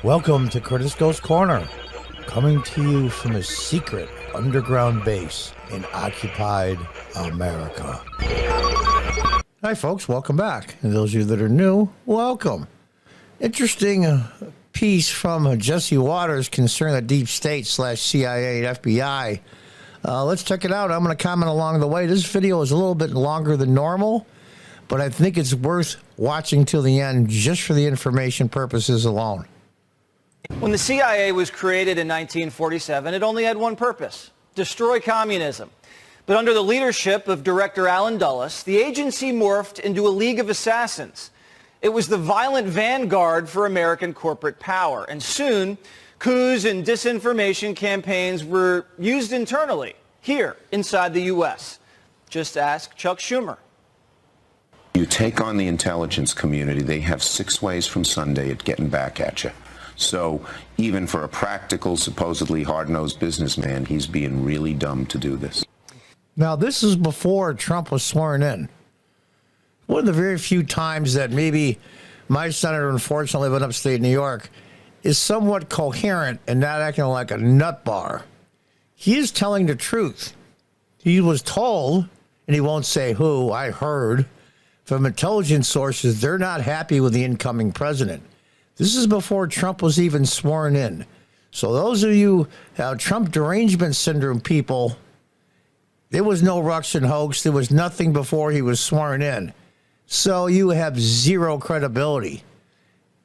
Welcome to Curtis Goes Corner, coming to you from a secret underground base in occupied America. Hi folks, welcome back. And those of you that are new, welcome. Interesting piece from Jesse Waters concerning the deep state / CIA and FBI. Let's check it out. I'm going to comment along the way. This video is a little bit longer than normal, but I think it's worth watching till the end just for the information purposes alone. When the CIA was created in 1947, it only had one purpose: destroy communism. But under the leadership of Director Allen Dulles, the agency morphed into a league of assassins. It was the violent vanguard for American corporate power. And soon, coups and disinformation campaigns were used internally, here, inside the U.S. Just ask Chuck Schumer. You take on the intelligence community, they have 6 ways from Sunday at getting back at you. So even for a practical, supposedly hard-nosed businessman, he's being really dumb to do this. Now, this is before Trump was sworn in. One of the very few times that maybe my senator, unfortunately, living upstate New York, is somewhat coherent and not acting like a nut bar. He is telling the truth. He was told, and he won't say who, I heard from intelligence sources, they're not happy with the incoming president. This is before Trump was even sworn in. So those of you Trump derangement syndrome people, there was no Russian hoax. There was nothing before he was sworn in. So you have zero credibility.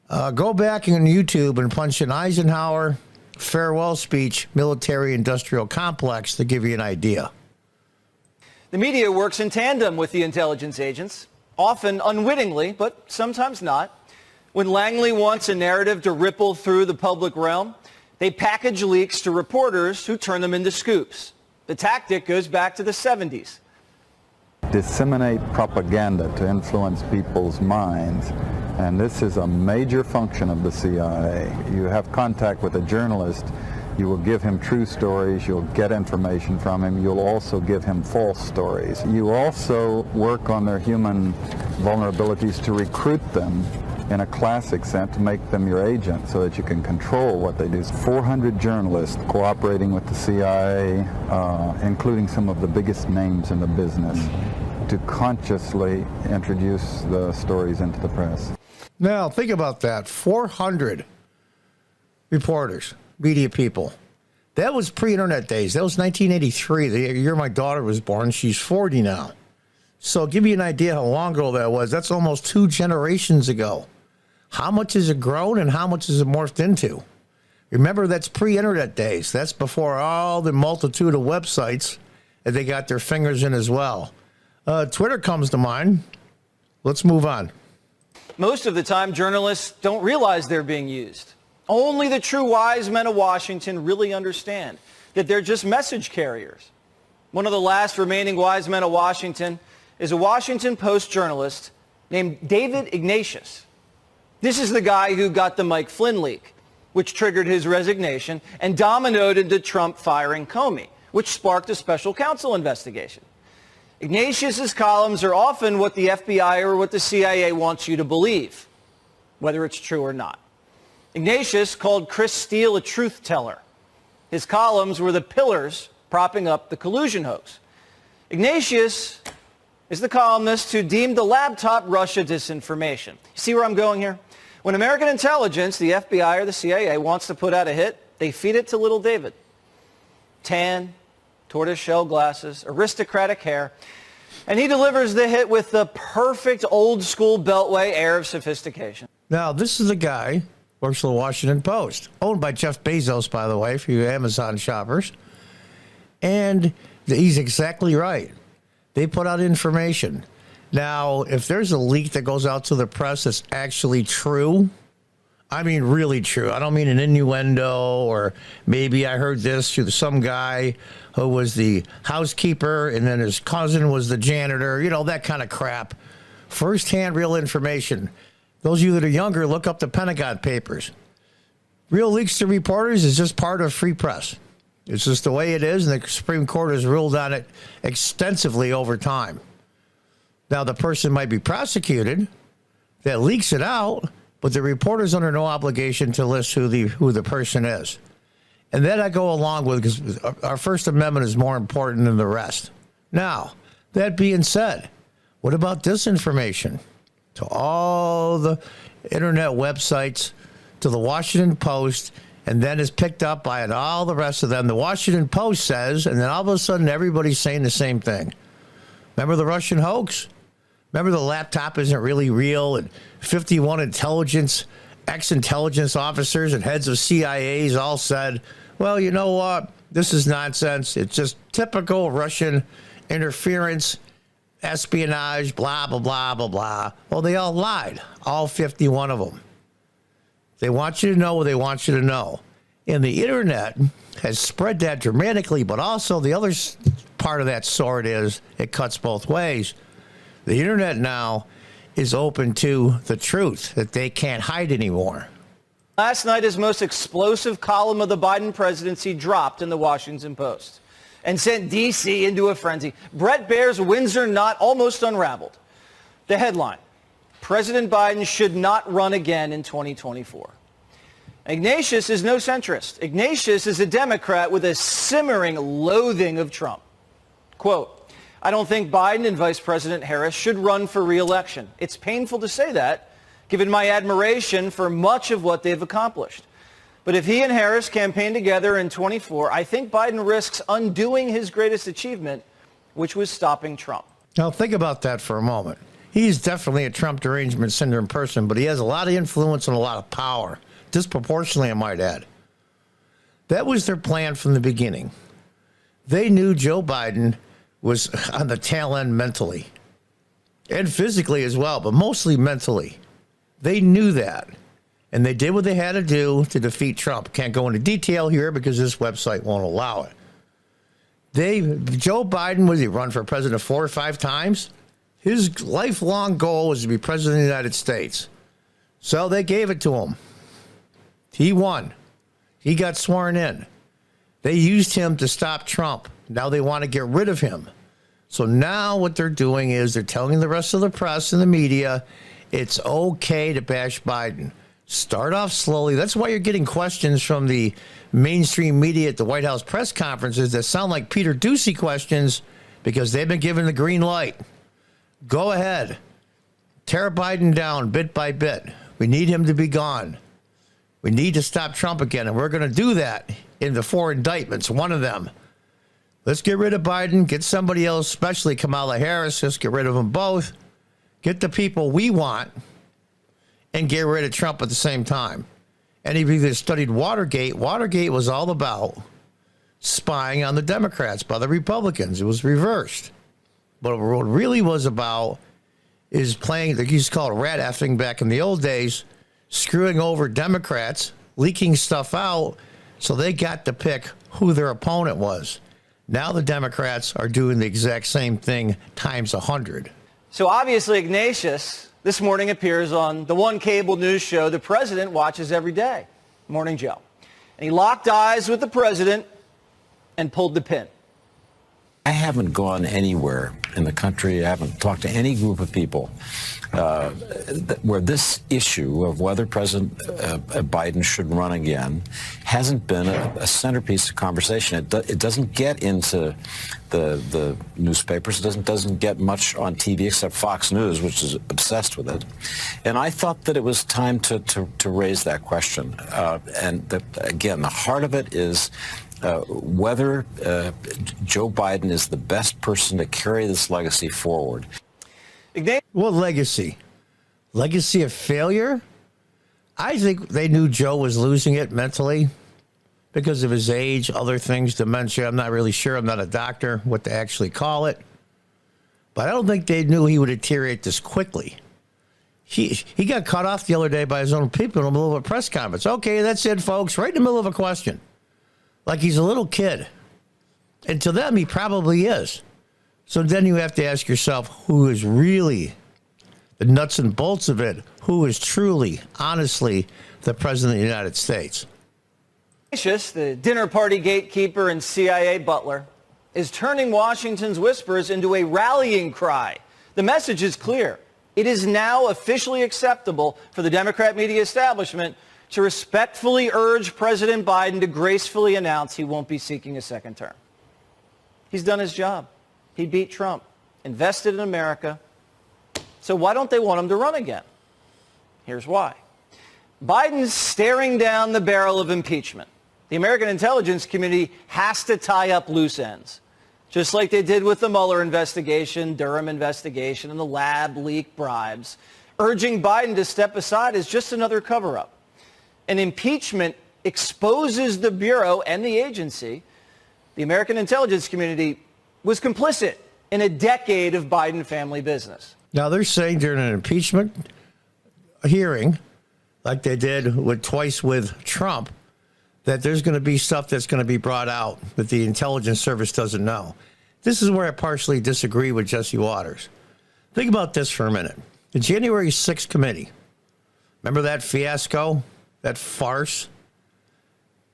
Go back on YouTube and punch in Eisenhower farewell speech, military-industrial complex, to give you an idea. The media works in tandem with the intelligence agents, often unwittingly, but sometimes not. When Langley wants a narrative to ripple through the public realm, they package leaks to reporters who turn them into scoops. The tactic goes back to the 70s. Disseminate propaganda to influence people's minds. And this is a major function of the CIA. You have contact with a journalist, you will give him true stories, you'll get information from him, you'll also give him false stories. You also work on their human vulnerabilities to recruit them in a classic sense, to make them your agent so that you can control what they do. 400 journalists cooperating with the CIA, including some of the biggest names in the business, to consciously introduce the stories into the press. Now, think about that. 400 reporters, media people. That was pre-internet days. That was 1983, the year my daughter was born. She's 40 now. So give you an idea how long ago that was. That's almost 2 generations ago. How much has it grown and how much has it morphed into? Remember, that's pre-internet days. That's before all the multitude of websites that they got their fingers in as well. Twitter comes to mind. Let's move on. Most of the time, journalists don't realize they're being used. Only the true wise men of Washington really understand that they're just message carriers. One of the last remaining wise men of Washington is a Washington Post journalist named David Ignatius. This is the guy who got the Mike Flynn leak, which triggered his resignation and dominoed into Trump firing Comey, which sparked a special counsel investigation. Ignatius's columns are often what the FBI or what the CIA wants you to believe, whether it's true or not. Ignatius called Chris Steele a truth teller. His columns were the pillars propping up the collusion hoax. Ignatius is the columnist who deemed the laptop Russia disinformation. You see where I'm going here? When American intelligence, the FBI or the CIA, wants to put out a hit, they feed it to little David. Tan, tortoiseshell glasses, aristocratic hair, and he delivers the hit with the perfect old-school Beltway air of sophistication. Now, this is a guy, works for the Washington Post, owned by Jeff Bezos, by the way, for you Amazon shoppers. And he's exactly right. They put out information. Now, if there's a leak that goes out to the press that's actually true, I mean really true. I don't mean an innuendo or maybe I heard this through some guy who was the housekeeper and then his cousin was the janitor, you know, that kind of crap. First-hand real information. Those of you that are younger, look up the Pentagon Papers. Real leaks to reporters is just part of free press. It's just the way it is, and the Supreme Court has ruled on it extensively over time. Now, the person might be prosecuted that leaks it out, but the reporter's under no obligation to list who the person is. And that I go along with because our First Amendment is more important than the rest. Now, that being said, what about disinformation? To all the internet websites, to the Washington Post, and then is picked up by all the rest of them. The Washington Post says, and then all of a sudden everybody's saying the same thing. Remember the Russian hoax? Remember the laptop isn't really real, and 51 ex-intelligence officers and heads of CIAs all said, well, you know what? This is nonsense. It's just typical Russian interference, espionage, blah, blah, blah, blah, blah. Well, they all lied, all 51 of them. They want you to know what they want you to know. And the internet has spread that dramatically, but also the other part of that sword is it cuts both ways. The internet now is open to the truth that they can't hide anymore. Last night, his most explosive column of the Biden presidency dropped in the Washington Post and sent D.C. into a frenzy. Bret Baier's Windsor knot almost unraveled. The headline, President Biden should not run again in 2024. Ignatius is no centrist. Ignatius is a Democrat with a simmering loathing of Trump. Quote, I don't think Biden and Vice President Harris should run for re-election. It's painful to say that, given my admiration for much of what they've accomplished. But if he and Harris campaign together in 24, I think Biden risks undoing his greatest achievement, which was stopping Trump. Now, think about that for a moment. He's definitely a Trump derangement syndrome person, but he has a lot of influence and a lot of power, disproportionately, I might add. That was their plan from the beginning. They knew Joe Biden was on the tail end mentally and physically as well, but mostly mentally. They knew that, and they did what they had to do to defeat Trump. Can't go into detail here because this website won't allow it. Joe Biden, was he run for president 4 or 5 times? His lifelong goal was to be president of the United States. So they gave it to him. He won. He got sworn in. They used him to stop Trump. Now they want to get rid of him. So now what they're doing is they're telling the rest of the press and the media it's okay to bash Biden. Start off slowly. That's why you're getting questions from the mainstream media at the White House press conferences that sound like Peter Doocy questions because they've been given the green light. Go ahead. Tear Biden down bit by bit. We need him to be gone. We need to stop Trump again, and we're going to do that in the 4 indictments, one of them. Let's get rid of Biden, get somebody else, especially Kamala Harris. Let's get rid of them both. Get the people we want and get rid of Trump at the same time. And if you studied Watergate, Watergate was all about spying on the Democrats by the Republicans. It was reversed. But what it really was about is playing, they used to call it rat effing back in the old days, screwing over Democrats, leaking stuff out, so they got to pick who their opponent was. Now the Democrats are doing the exact same thing times 100. So obviously Ignatius this morning appears on the one cable news show the president watches every day, Morning Joe. And he locked eyes with the president and pulled the pin. I haven't gone anywhere in the country, I haven't talked to any group of people where this issue of whether President Biden should run again hasn't been a centerpiece of conversation. It doesn't get into the newspapers. It doesn't get much on TV except Fox News, which is obsessed with it. And I thought that it was time to raise that question. And that, again, the heart of it is whether Joe Biden is the best person to carry this legacy forward. What legacy? Legacy of failure? I think they knew Joe was losing it mentally because of his age, other things, dementia. I'm not really sure. I'm not a doctor, what to actually call it. But I don't think they knew he would deteriorate this quickly. He got cut off the other day by his own people in the middle of a press conference. Okay, that's it, folks. Right in the middle of a question. Like he's a little kid. And to them, he probably is. So then you have to ask yourself, who is really the nuts and bolts of it? Who is truly, honestly, the president of the United States? Ignatius, the dinner party gatekeeper and CIA butler, is turning Washington's whispers into a rallying cry. The message is clear. It is now officially acceptable for the Democrat media establishment to respectfully urge President Biden to gracefully announce he won't be seeking a second term. He's done his job. He beat Trump, invested in America. So why don't they want him to run again? Here's why. Biden's staring down the barrel of impeachment. The American intelligence community has to tie up loose ends, just like they did with the Mueller investigation, Durham investigation, and the lab leak bribes. Urging Biden to step aside is just another cover-up. An impeachment exposes the Bureau and the agency. The American intelligence community was complicit in a decade of Biden family business. Now, they're saying during an impeachment hearing, like they did twice with Trump, that there's going to be stuff that's going to be brought out that the intelligence service doesn't know. This is where I partially disagree with Jesse Waters. Think about this for a minute. The January 6th committee, remember that fiasco, that farce?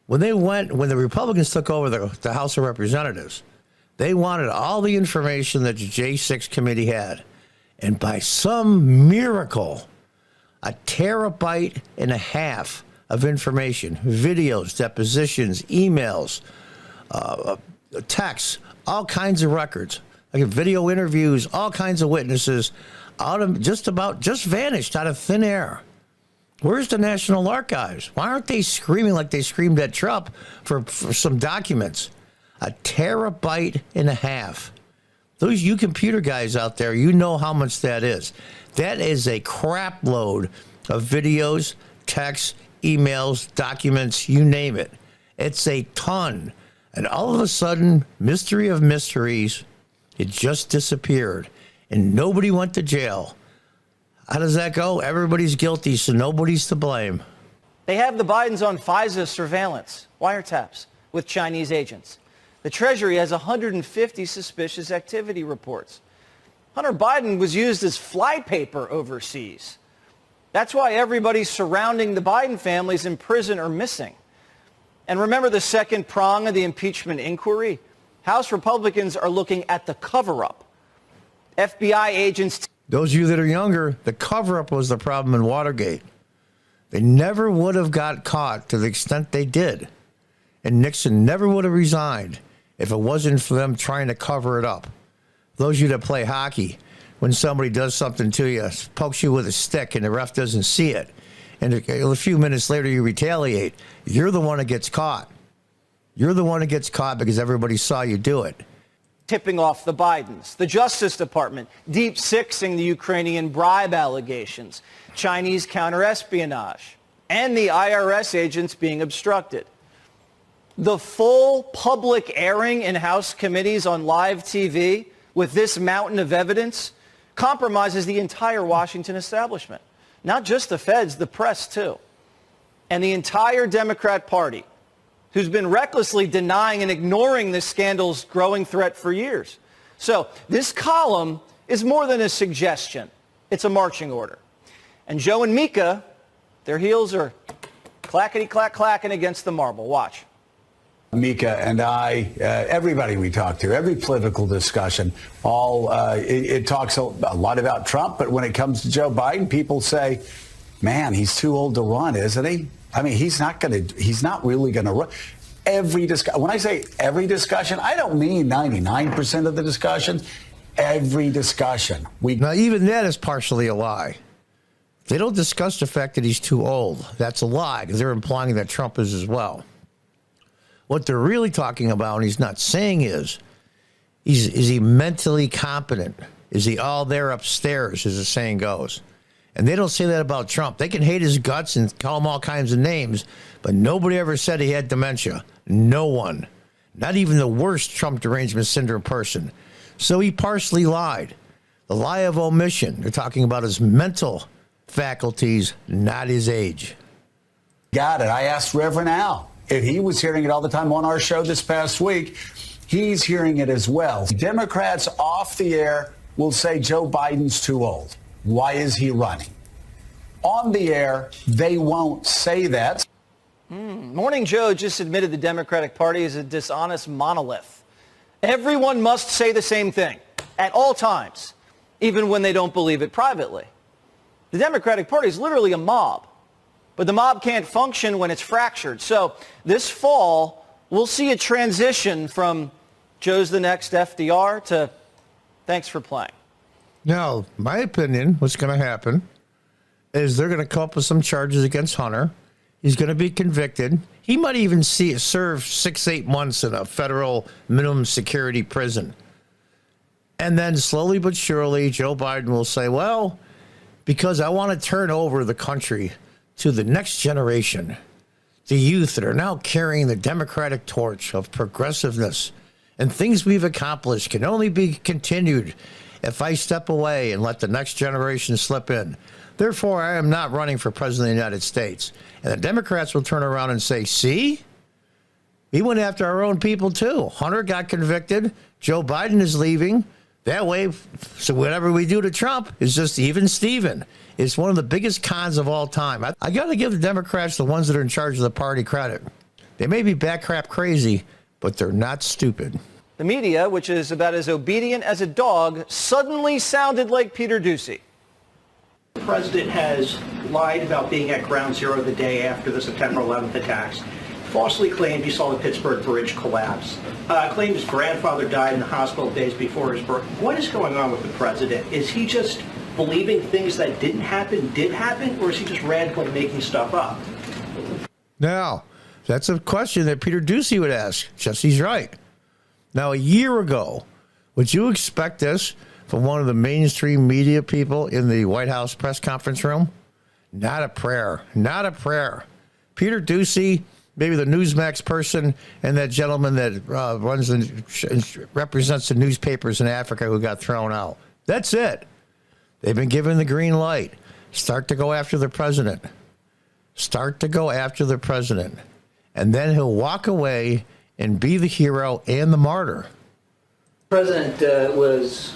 When the Republicans took over the House of Representatives, they wanted all the information that the J6 committee had. And by some miracle, a terabyte and a half of information, videos, depositions, emails, texts, all kinds of records, like video interviews, all kinds of witnesses, just vanished out of thin air. Where's the National Archives? Why aren't they screaming like they screamed at Trump for some documents? A terabyte and a half. Those you computer guys out there, you know how much that is. That is a crap load of videos, texts, emails, documents, you name it. It's a ton. And all of a sudden, mystery of mysteries, it just disappeared. And nobody went to jail. How does that go? Everybody's guilty, so nobody's to blame. They have the Bidens on FISA surveillance, wiretaps, with Chinese agents. The Treasury has 150 suspicious activity reports. Hunter Biden was used as flypaper overseas. That's why everybody surrounding the Biden family is in prison or missing. And remember the second prong of the impeachment inquiry? House Republicans are looking at the cover-up. FBI agents... Those of you that are younger, the cover-up was the problem in Watergate. They never would have got caught to the extent they did. And Nixon never would have resigned if it wasn't for them trying to cover it up. Those of you that play hockey, when somebody does something to you, pokes you with a stick and the ref doesn't see it, and a few minutes later you retaliate, you're the one that gets caught. You're the one that gets caught because everybody saw you do it. Tipping off the Bidens, the Justice Department deep-sixing the Ukrainian bribe allegations, Chinese counterespionage, and the IRS agents being obstructed. The full public airing in House committees on live TV with this mountain of evidence compromises the entire Washington establishment. Not just the feds, the press too. And the entire Democrat Party, who's been recklessly denying and ignoring this scandal's growing threat for years. So this column is more than a suggestion. It's a marching order. And Joe and Mika, their heels are clackety-clack-clacking against the marble. Watch. Mika and I, everybody we talk to, every political discussion, it talks a lot about Trump, but when it comes to Joe Biden, people say, man, he's too old to run, isn't he? I mean, he's not really going to run. When I say every discussion, I don't mean 99% of the discussions. Every discussion. Now, even that is partially a lie. They don't discuss the fact that he's too old. That's a lie, because they're implying that Trump is as well. What they're really talking about, and he's not saying is he mentally competent? Is he all there upstairs, as the saying goes? And they don't say that about Trump. They can hate his guts and call him all kinds of names, but nobody ever said he had dementia. No one. Not even the worst Trump derangement syndrome person. So he partially lied. The lie of omission. They're talking about his mental faculties, not his age. Got it. I asked Reverend Al if he was hearing it all the time on our show this past week. He's hearing it as well. Democrats off the air will say Joe Biden's too old. Why is he running? On the air, they won't say that. Morning Joe just admitted the Democratic Party is a dishonest monolith. Everyone must say the same thing at all times. even when they don't believe it privately. The Democratic Party is literally a mob, but the mob can't function when it's fractured. So this fall, we'll see a transition from Joe's the next FDR to thanks for playing. Now, my opinion, what's going to happen is they're going to come up with some charges against Hunter. He's going to be convicted. He might even serve 6-8 months in a federal minimum security prison. And then slowly but surely, Joe Biden will say, well, because I want to turn over the country to the next generation, the youth that are now carrying the Democratic torch of progressiveness, and things we've accomplished can only be continued if I step away and let the next generation slip in. Therefore, I am not running for president of the United States. And the Democrats will turn around and say, see, we went after our own people too. Hunter got convicted. Joe Biden is leaving. That way, so whatever we do to Trump is just even Steven. It's one of the biggest cons of all time. I got to give the Democrats, the ones that are in charge of the party, credit. They may be bat crap crazy, but they're not stupid. The media, which is about as obedient as a dog, suddenly sounded like Peter Doocy. The president has lied about being at Ground Zero the day after the September 11th attacks. Falsely claimed he saw the Pittsburgh Bridge collapse. Claimed his grandfather died in the hospital days before his birth. What is going on with the president? Is he just believing things that didn't happen did happen, or is he just randomly making stuff up? Now, that's a question that Peter Doocy would ask. Jesse's right. Now, a year ago, would you expect this from one of the mainstream media people in the White House press conference room? Not a prayer. Not a prayer. Peter Doocy, maybe the Newsmax person, and that gentleman that runs and represents the newspapers in Africa who got thrown out. That's it. They've been given the green light. Start to go after the president. Start to go after the president. And then he'll walk away and be the hero and the martyr. The president was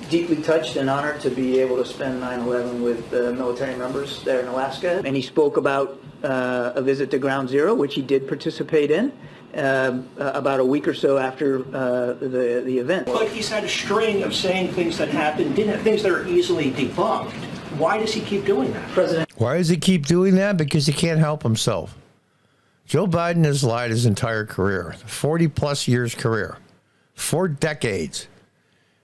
deeply touched and honored to be able to spend 9/11 with military members there in Alaska. And he spoke about a visit to Ground Zero, which he did participate in about a week or so after the event. But he's had a string of saying things that happened, things that are easily debunked. Why does he keep doing that? President. Why does he keep doing that? Because he can't help himself. Joe Biden has lied his entire career, 40-plus years career, 4 decades.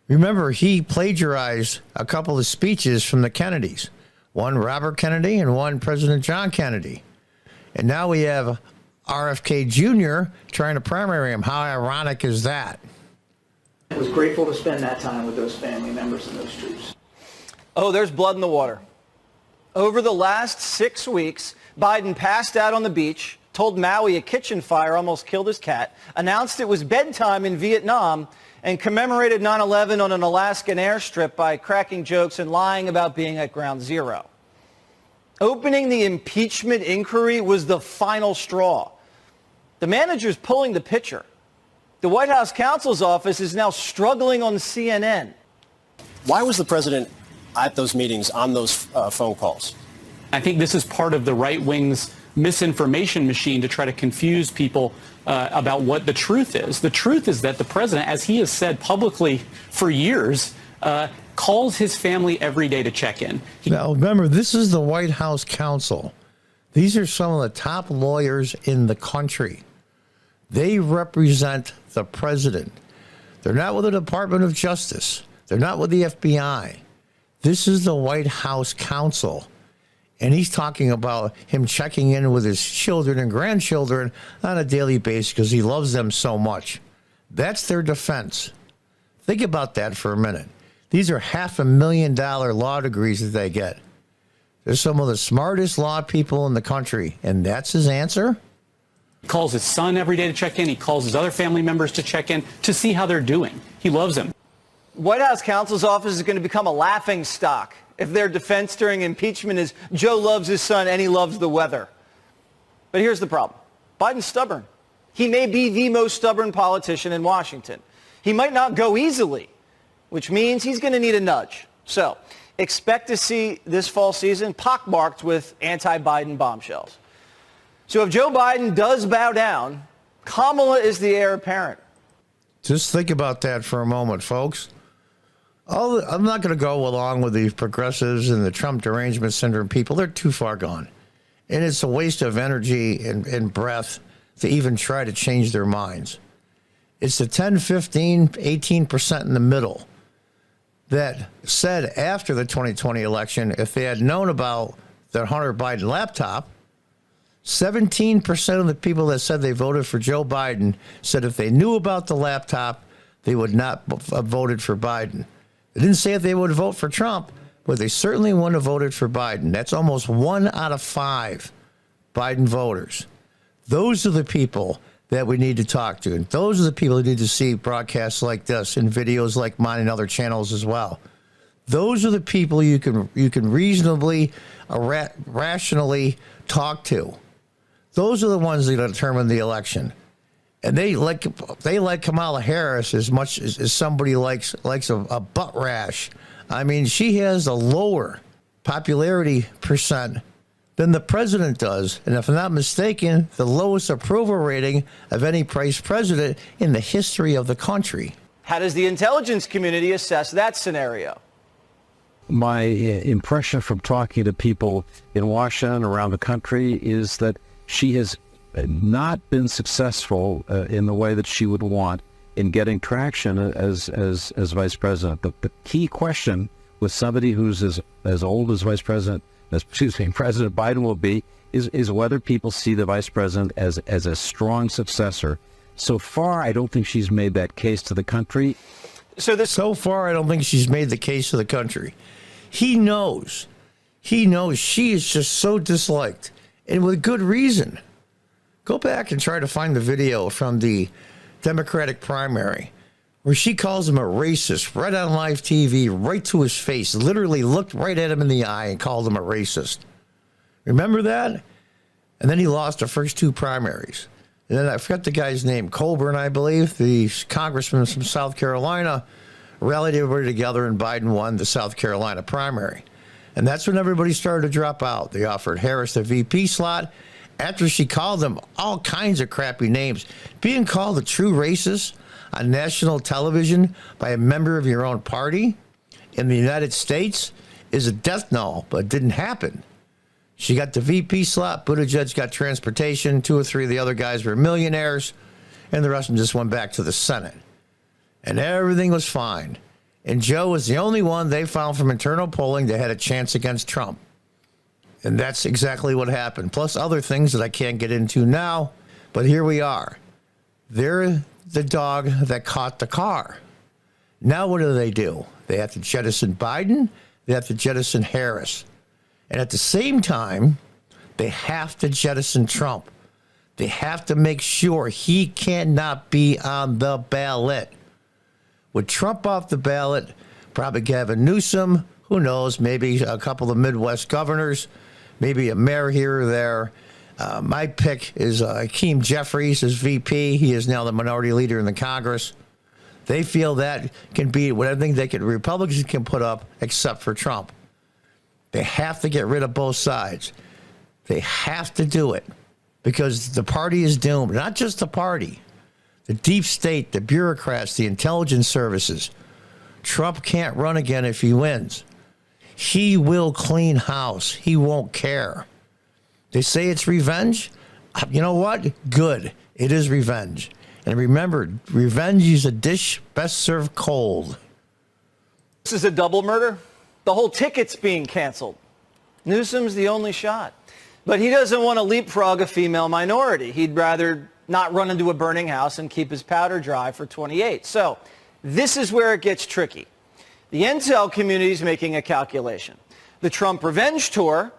Remember, he plagiarized a couple of speeches from the Kennedys, one Robert Kennedy and one President John Kennedy. And now we have RFK Jr. trying to primary him. How ironic is that? I was grateful to spend that time with those family members and those troops. Oh, there's blood in the water. Over the last 6 weeks, Biden passed out on the beach, told Maui a kitchen fire almost killed his cat, announced it was bedtime in Vietnam, and commemorated 9/11 on an Alaskan airstrip by cracking jokes and lying about being at Ground Zero. Opening the impeachment inquiry was the final straw. The manager's pulling the pitcher. The White House counsel's office is now struggling on CNN. Why was the president at those meetings on those phone calls? I think this is part of the right wing's misinformation machine to try to confuse people about what the truth is. The truth is that the president, as he has said publicly for years, calls his family every day to check in. Now, remember, this is the White House counsel. These are some of the top lawyers in the country. They represent the president. They're not with the Department of Justice. They're not with the FBI. This is the White House counsel. And he's talking about him checking in with his children and grandchildren on a daily basis because he loves them so much. That's their defense. Think about that for a minute. These are $500,000 law degrees that they get. They're some of the smartest law people in the country. And that's his answer? He calls his son every day to check in. He calls his other family members to check in to see how they're doing. He loves them. White House counsel's office is going to become a laughing stock if their defense during impeachment is Joe loves his son and he loves the weather. But here's the problem. Biden's stubborn. He may be the most stubborn politician in Washington. He might not go easily, which means he's going to need a nudge. So expect to see this fall season pockmarked with anti-Biden bombshells. So if Joe Biden does bow down, Kamala is the heir apparent. Just think about that for a moment, folks. I'm not going to go along with the progressives and the Trump derangement syndrome people. They're too far gone. And it's a waste of energy and breath to even try to change their minds. It's the 10, 15, 18% in the middle that said after the 2020 election, if they had known about the Hunter Biden laptop, 17% of the people that said they voted for Joe Biden said if they knew about the laptop, they would not have voted for Biden. They didn't say if they would vote for Trump, but they certainly wouldn't have voted for Biden. That's almost 1 out of 5 Biden voters. Those are the people that we need to talk to. And those are the people who need to see broadcasts like this and videos like mine and other channels as well. Those are the people you can reasonably, rationally talk to. Those are the ones that determine the election. And they like Kamala Harris as much as somebody likes a butt rash. I mean, she has a lower popularity percent than the president does. And if I'm not mistaken, the lowest approval rating of any vice president in the history of the country. How does the intelligence community assess that scenario? My impression from talking to people in Washington, around the country, is that she has not been successful in the way that she would want in getting traction as vice president. The key question with somebody who's as old as President Biden will be is whether people see the vice president as a strong successor. So far, I don't think she's made that case to the country. So far, I don't think she's made the case to the country. He knows she is just so disliked, and with good reason. Go back and try to find the video from the Democratic primary where she calls him a racist right on live TV, right to his face, literally looked right at him in the eye and called him a racist. Remember that? And then he lost the first 2 primaries. And then I forgot the guy's name, Colburn, I believe, the congressman from South Carolina, rallied everybody together and Biden won the South Carolina primary. And that's when everybody started to drop out. They offered Harris the VP slot after she called them all kinds of crappy names. Being called a true racist on national television by a member of your own party in the United States is a death knell, but it didn't happen. She got the VP slot. Buttigieg got transportation. 2 or 3 of the other guys were millionaires, and the rest of them just went back to the Senate. And everything was fine. And Joe was the only one they found from internal polling that had a chance against Trump. And that's exactly what happened, plus other things that I can't get into now. But here we are. They're the dog that caught the car. Now what do? They have to jettison Biden. They have to jettison Harris. And at the same time, they have to jettison Trump. They have to make sure he cannot be on the ballot. With Trump off the ballot, probably Gavin Newsom, who knows, maybe a couple of Midwest governors, maybe a mayor here or there. My pick is Hakeem Jeffries as VP. He is now the minority leader in the Congress. They feel that can be what I think Republicans can put up except for Trump. They have to get rid of both sides. They have to do it because the party is doomed. Not just the party, the deep state, the bureaucrats, the intelligence services. Trump can't run again if he wins. He will clean house. He won't care. They say it's revenge. You know what? Good. It is revenge. And remember, revenge is a dish best served cold. This is a double murder. The whole ticket's being canceled. Newsom's the only shot. But he doesn't want to leapfrog a female minority. He'd rather not run into a burning house and keep his powder dry for 28. So this is where it gets tricky. The intel community is making a calculation. The Trump revenge tour,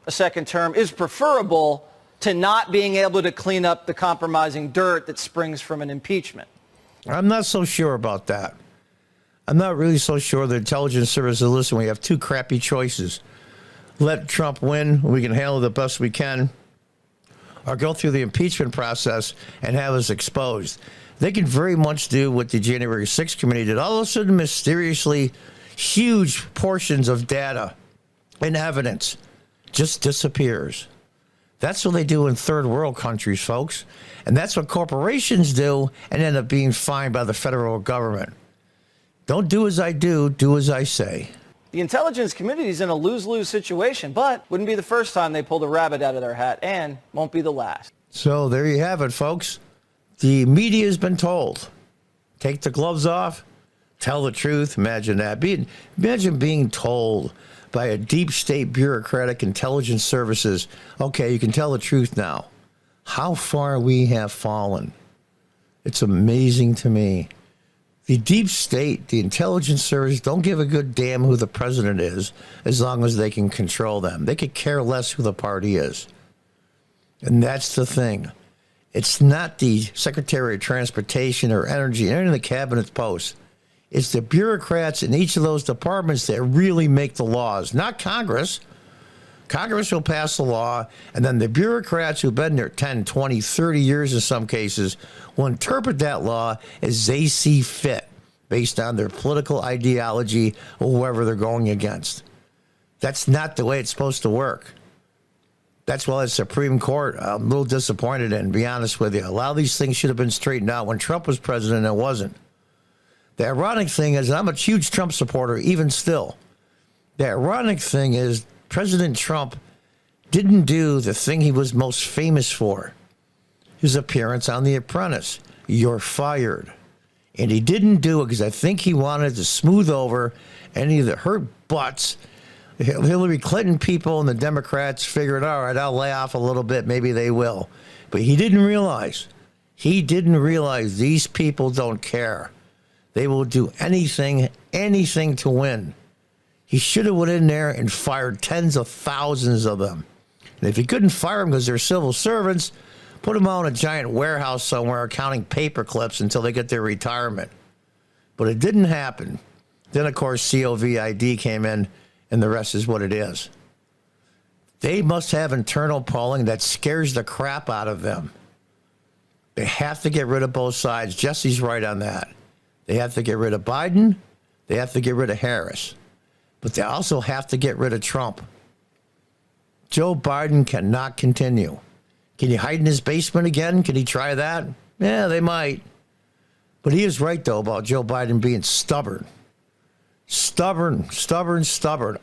a second term, is preferable to not being able to clean up the compromising dirt that springs from an impeachment. I'm not so sure about that. I'm not really so sure the intelligence service is listen, we have 2 crappy choices. Let Trump win, we can handle it the best we can, or go through the impeachment process and have us exposed. They can very much do what the January 6th committee did. All of a sudden, mysteriously, huge portions of data and evidence just disappears. That's what they do in third world countries, folks. And that's what corporations do and end up being fined by the federal government. Don't do as I do as I say. The intelligence community is in a lose-lose situation, but wouldn't be the first time they pulled a rabbit out of their hat, and won't be the last. So there you have it, folks. The media has been told. Take the gloves off, tell the truth. Imagine that. Imagine being told by a deep state bureaucratic intelligence services, okay, you can tell the truth now. How far we have fallen. It's amazing to me. The deep state, the intelligence service, don't give a good damn who the president is as long as they can control them. They could care less who the party is. And that's the thing. It's not the Secretary of Transportation or Energy or any of the cabinet posts. It's the bureaucrats in each of those departments that really make the laws, not Congress. Congress will pass the law, and then the bureaucrats who've been there 10, 20, 30 years in some cases will interpret that law as they see fit based on their political ideology or whoever they're going against. That's not the way it's supposed to work. That's why the Supreme Court, I'm a little disappointed in, to be honest with you. A lot of these things should have been straightened out when Trump was president, it wasn't. The ironic thing is, I'm a huge Trump supporter, even still. The ironic thing is, President Trump didn't do the thing he was most famous for, his appearance on The Apprentice. You're fired. And he didn't do it because I think he wanted to smooth over any of the hurt butts. Hillary Clinton people and the Democrats figured, all right, I'll lay off a little bit, maybe they will. But he didn't realize these people don't care. They will do anything to win. He should have went in there and fired tens of thousands of them. And if he couldn't fire them because they're civil servants, put them all in a giant warehouse somewhere counting paper clips until they get their retirement. But it didn't happen. Then, of course, COVID came in, and the rest is what it is. They must have internal polling that scares the crap out of them. They have to get rid of both sides. Jesse's right on that. They have to get rid of Biden. They have to get rid of Harris. But they also have to get rid of Trump. Joe Biden cannot continue. Can he hide in his basement again? Can he try that? Yeah, they might. But he is right, though, about Joe Biden being stubborn. Stubborn.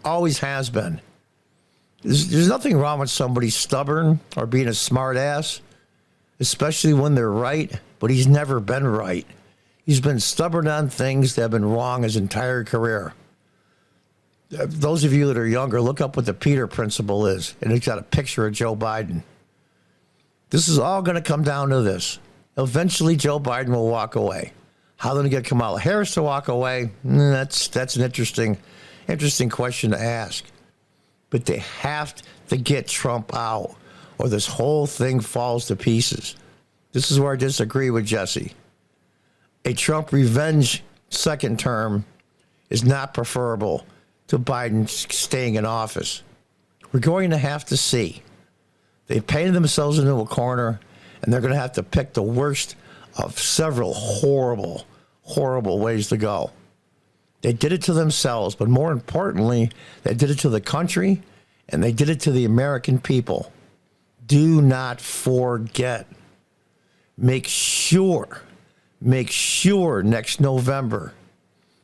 Always has been. There's nothing wrong with somebody stubborn or being a smart ass, especially when they're right, but he's never been right. He's been stubborn on things that have been wrong his entire career. Those of you that are younger, look up what the Peter Principle is, and it's got a picture of Joe Biden. This is all going to come down to this. Eventually, Joe Biden will walk away. How they're going to get Kamala Harris to walk away, that's an interesting question to ask. But they have to get Trump out, or this whole thing falls to pieces. This is where I disagree with Jesse. A Trump revenge second term is not preferable to Biden staying in office. We're going to have to see. They've painted themselves into a corner, and they're going to have to pick the worst of several horrible ways to go. They did it to themselves, but more importantly, they did it to the country, and they did it to the American people. Do not forget. Make sure next November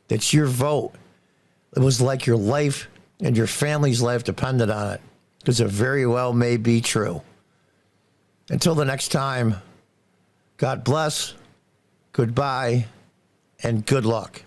that your vote, it was like your life and your family's life depended on it, because it very well may be true. Until the next time, God bless, goodbye, and good luck.